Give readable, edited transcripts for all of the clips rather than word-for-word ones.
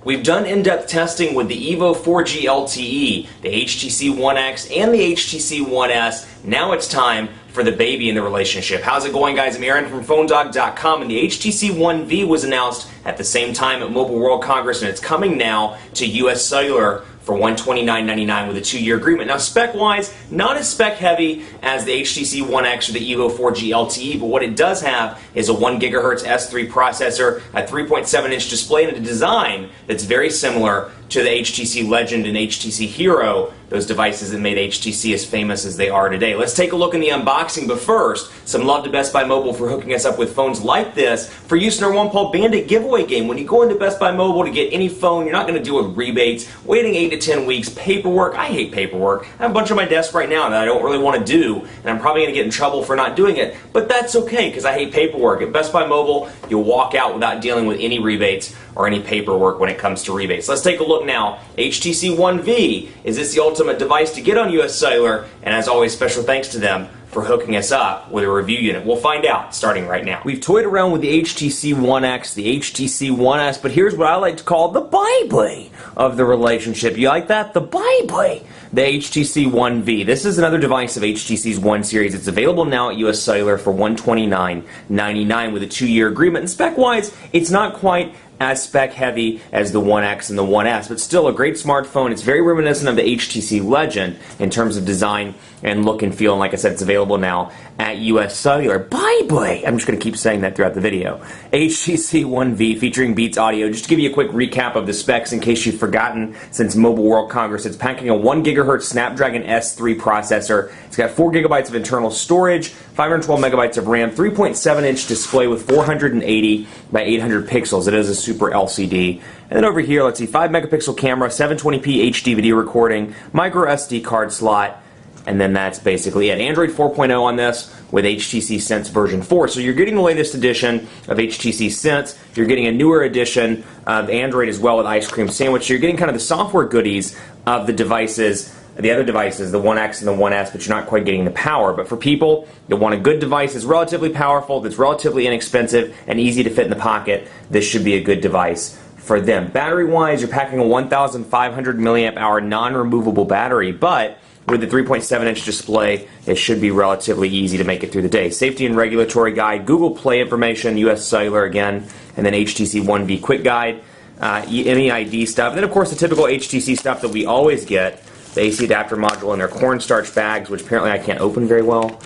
We've done in-depth testing with the Evo 4G LTE, the HTC One X, and the HTC One S. Now it's time for the baby in the relationship. How's it going, guys? I'm Aaron from PhoneDog.com, and the HTC One V was announced at the same time at Mobile World Congress, and it's coming now to US Cellular for $129.99 with a 2-year agreement. Now, spec-wise, not as spec-heavy as the HTC One X or the Evo 4G LTE, but what it does have is a 1 GHz S3 processor, a 3.7-inch display, and a design that's very similar to the HTC Legend and HTC Hero, those devices that made HTC as famous as they are today. Let's take a look in the unboxing, but first, some love to Best Buy Mobile for hooking us up with phones like this for use in our One Paul Bandit giveaway game. When you go into Best Buy Mobile to get any phone, you're not going to deal with rebates, waiting 8 to 10 weeks, paperwork. I hate paperwork. I have a bunch on my desk right now that I don't really want to do, and I'm probably going to get in trouble for not doing it, but that's okay because I hate paperwork. At Best Buy Mobile, you'll walk out without dealing with any rebates or any paperwork when it comes to rebates. Let's take a look now. HTC One V. Is this the ultimate device to get on US Cellular? And as always, special thanks to them for hooking us up with a review unit. We'll find out starting right now. We've toyed around with the HTC One X, the HTC One S, but here's what I like to call the baby of the relationship. You like that? The baby. The HTC One V. This is another device of HTC's One series. It's available now at US Cellular for $129.99 with a 2-year agreement. And spec-wise, it's not quite as spec-heavy as the One X and the One S, but still a great smartphone. It's very reminiscent of the HTC Legend in terms of design and look and feel, and like I said, it's available now at US Cellular. Bye-bye! I'm just going to keep saying that throughout the video. HTC One V featuring Beats Audio. Just to give you a quick recap of the specs in case you've forgotten since Mobile World Congress, it's packing a 1 GHz Snapdragon S3 processor. It's got 4 GB of internal storage, 512 megabytes of RAM, 3.7-inch display with 480 by 800 pixels. It is a Super LCD. And then over here, let's see, 5 megapixel camera, 720p HD video recording, micro SD card slot, and then that's basically it. Android 4.0 on this with HTC Sense version 4. So you're getting the latest edition of HTC Sense. You're getting a newer edition of Android as well with Ice Cream Sandwich. So you're getting kind of the software goodies of the devices, the other devices, the One X and the One S, but you're not quite getting the power. But for people that want a good device that's relatively powerful, that's relatively inexpensive, and easy to fit in the pocket, this should be a good device for them. Battery-wise, you're packing a 1,500 milliamp hour non-removable battery, but with the 3.7-inch display, it should be relatively easy to make it through the day. Safety and regulatory guide, Google Play information, US Cellular again, and then HTC One V quick guide, MEID stuff, and then of course the typical HTC stuff that we always get, the AC adapter module in their cornstarch bags, which apparently I can't open very well,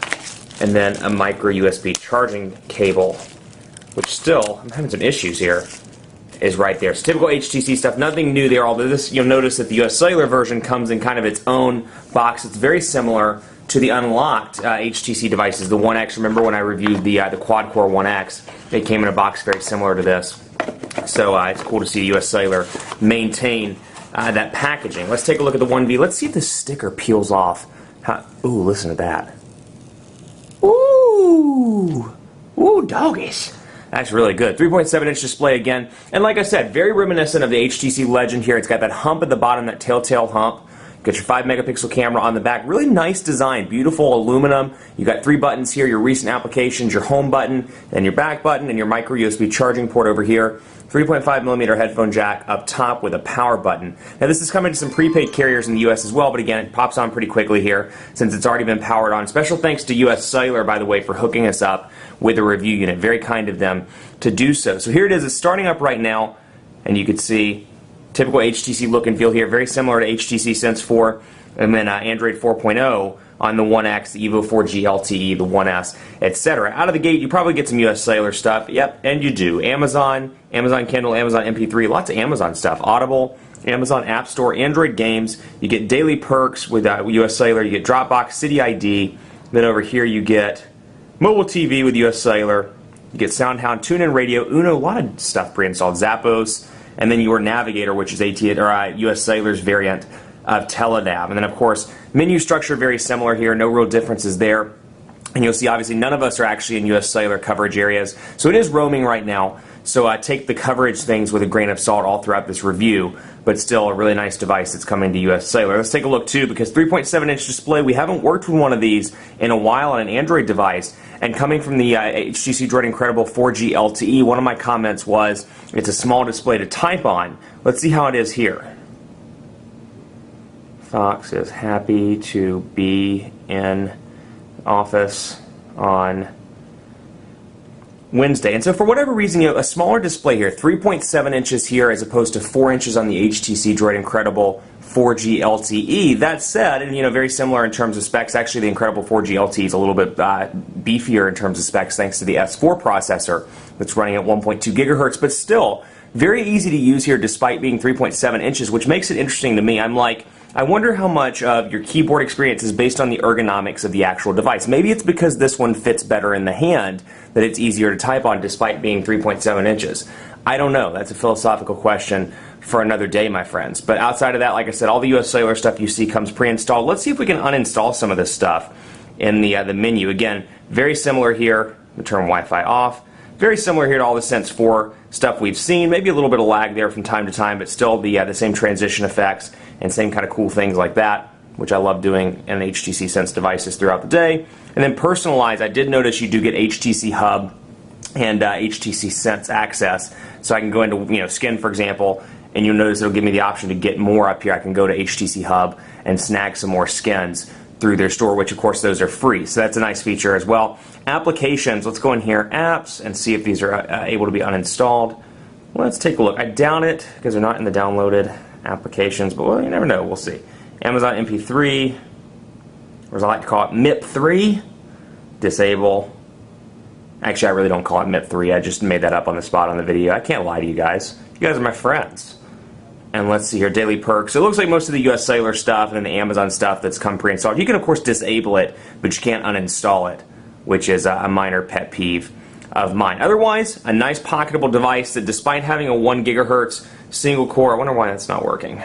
and then a micro USB charging cable, which still, I'm having some issues here, is right there. So typical HTC stuff, nothing new there, although this, you'll notice that the US Cellular version comes in kind of its own box. It's very similar to the unlocked HTC devices. The One X, remember when I reviewed the quad-core One X, it came in a box very similar to this. So it's cool to see US Cellular maintain that packaging. Let's take a look at the One V. Let's see if the sticker peels off. Ooh, listen to that. Ooh! Ooh, doggies. That's really good. 3.7-inch display again. And like I said, very reminiscent of the HTC Legend here. It's got that hump at the bottom, that telltale hump. Got your 5 megapixel camera on the back. Really nice design. Beautiful aluminum. You got 3 buttons here, your recent applications, your home button, and your back button, and your micro USB charging port over here. 3.5mm headphone jack up top with a power button. Now this is coming to some prepaid carriers in the US as well, but again, it pops on pretty quickly here since it's already been powered on. Special thanks to US Cellular, by the way, for hooking us up with a review unit. Very kind of them to do so. So here it is. It's starting up right now, and you can see typical HTC look and feel here, very similar to HTC Sense 4, and then Android 4.0 on the One X, the Evo 4G LTE, the One S, etc. Out of the gate, you probably get some US Cellular stuff. Yep, and you do. Amazon, Amazon Kindle, Amazon MP3, lots of Amazon stuff. Audible, Amazon App Store, Android games. You get daily perks with US Cellular. You get Dropbox, City ID. Then over here you get mobile TV with US Cellular. You get SoundHound, TuneIn Radio, Uno, a lot of stuff pre-installed. Zappos, and then your Navigator, which is US Cellular's variant of Telenav. And then, of course, menu structure very similar here. No real differences there. And you'll see, obviously, none of us are actually in US Cellular coverage areas. So it is roaming right now. So take the coverage things with a grain of salt all throughout this review, but still a really nice device that's coming to US Cellular. Let's take a look too, because 3.7-inch display, we haven't worked with one of these in a while on an Android device, and coming from the HTC Droid Incredible 4G LTE, one of my comments was, it's a small display to type on. Let's see how it is here. Fox is happy to be in office on Wednesday. And so for whatever reason, a smaller display here, 3.7 inches here as opposed to 4 inches on the HTC Droid Incredible 4G LTE. That said, and very similar in terms of specs, actually the Incredible 4G LTE is a little bit beefier in terms of specs thanks to the S4 processor that's running at 1.2 gigahertz, but still very easy to use here despite being 3.7 inches, which makes it interesting to me. I'm like, I wonder how much of your keyboard experience is based on the ergonomics of the actual device. Maybe it's because this one fits better in the hand that it's easier to type on despite being 3.7 inches. I don't know. That's a philosophical question for another day, my friends. But outside of that, like I said, all the US Cellular stuff you see comes pre-installed. Let's see if we can uninstall some of this stuff in the menu. Again, very similar here. We turn Wi-Fi off. Very similar here to all the Sense 4 stuff we've seen. Maybe a little bit of lag there from time to time, but still the same transition effects and same kind of cool things like that, which I love doing in HTC Sense devices throughout the day. And then personalize, I did notice you do get HTC Hub and HTC Sense access. So I can go into Skin, for example, and you'll notice it'll give me the option to get more up here. I can go to HTC Hub and snag some more skins through their store, which of course those are free. So that's a nice feature as well. Applications, let's go in here, apps, and see if these are able to be uninstalled. Let's take a look. I doubt it because they're not in the downloaded applications, but well, you never know, we'll see. Amazon MP3, or as I like to call it, MIP3, disable. Actually, I really don't call it MIP3, I just made that up on the spot on the video. I can't lie to you guys. You guys are my friends. And let's see here, daily perks. So it looks like most of the US Cellular stuff and then the Amazon stuff that's come pre-installed. You can, of course, disable it, but you can't uninstall it, which is a minor pet peeve of mine. Otherwise, a nice pocketable device that despite having a 1 gigahertz single core, I wonder why that's not working.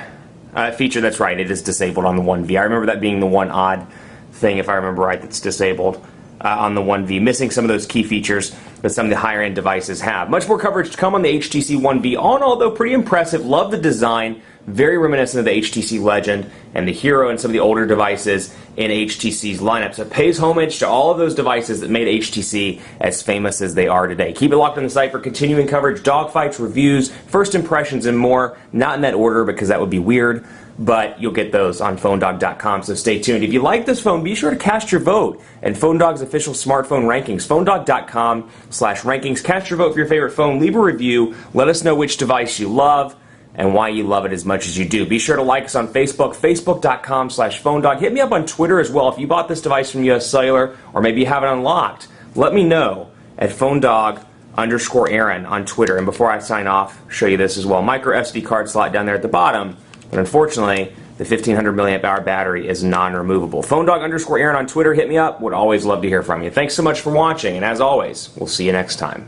Feature, that's right, it is disabled on the One V. I remember that being the one odd thing, if I remember right, that's disabled on the One V. Missing some of those key features that some of the higher end devices have. Much more coverage to come on the HTC One V. All in all, though, pretty impressive. Love the design. Very reminiscent of the HTC Legend and the Hero and some of the older devices in HTC's lineup. So it pays homage to all of those devices that made HTC as famous as they are today. Keep it locked on the site for continuing coverage, dogfights, reviews, first impressions, and more. Not in that order because that would be weird, but you'll get those on PhoneDog.com, so stay tuned. If you like this phone, be sure to cast your vote in PhoneDog's official smartphone rankings, PhoneDog.com/rankings. Cast your vote for your favorite phone, leave a review, let us know which device you love and why you love it as much as you do. Be sure to like us on Facebook, Facebook.com/PhoneDog. Hit me up on Twitter as well. If you bought this device from US Cellular, or maybe you have it unlocked, let me know at PhoneDog_Aaron on Twitter. And before I sign off, show you this as well. Micro SD card slot down there at the bottom. But unfortunately, the 1500 milliamp hour battery is non-removable. PhoneDog_Aaron on Twitter. Hit me up. Would always love to hear from you. Thanks so much for watching. And as always, we'll see you next time.